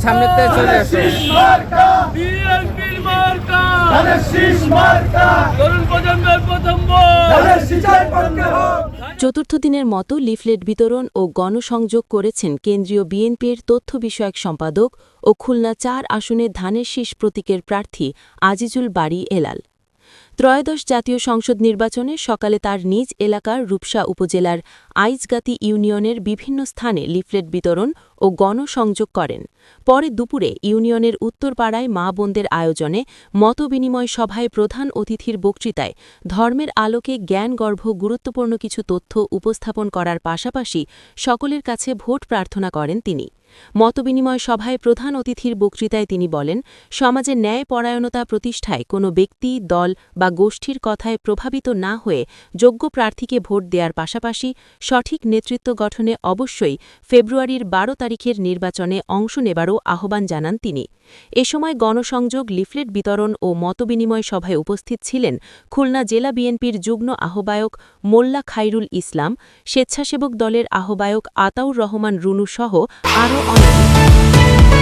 সামনে থেকে চলে আসো। বিএনপির মার্কা তরুণ প্রজন্মের প্রথম ভোট। চতুর্থ দিনের মতো লিফলেট বিতরণ ও গণসংযোগ করেছেন কেন্দ্রীয় বিএনপির তথ্য বিষয়ক সম্পাদক ও খুলনা ৪ আসনে ধানের শীষ প্রতীকের প্রার্থী আজিজুল বারী এলাল। ত্রয়োদশ জাতীয় সংসদ নির্বাচনে সকালে তার নিজ এলাকার রূপসা উপজেলার আইচগাতি ইউনিয়নের বিভিন্ন স্থানে লিফলেট বিতরণ ও গণসংযোগ করেন। পরে দুপুরে ইউনিয়নের উত্তরপাড়ায় মা বোনদের আয়োজনে মতবিনিময় সভায় প্রধান অতিথির বক্তৃতায় ধর্মের আলোকে জ্ঞানগর্ভ গুরুত্বপূর্ণ কিছু তথ্য উপস্থাপন করার পাশাপাশি সকলের কাছে ভোট প্রার্থনা করেন তিনি। মতবিনিময় সভায় প্রধান অতিথির বক্তৃতায় তিনি বলেন, সমাজে ন্যায়পরায়ণতা প্রতিষ্ঠায় কোনো ব্যক্তি, দল বা গোষ্ঠীর কথায় প্রভাবিত না হয়ে যোগ্য প্রার্থীকে ভোট দেওয়ার পাশাপাশি সঠিক নেতৃত্ব গঠনে অবশ্যই ফেব্রুয়ারির ১২ তারিখের নির্বাচনে অংশ নেবারও আহ্বান জানান তিনি। এ সময় গণসংযোগ, লিফলেট বিতরণ ও মতবিনিময় সভায় উপস্থিত ছিলেন খুলনা জেলা বিএনপির যুগ্ম আহ্বায়ক মোল্লা খাইরুল ইসলাম, স্বেচ্ছাসেবক দলের আহ্বায়ক আতাউর রহমান রুনু সহ আরও অনেকে।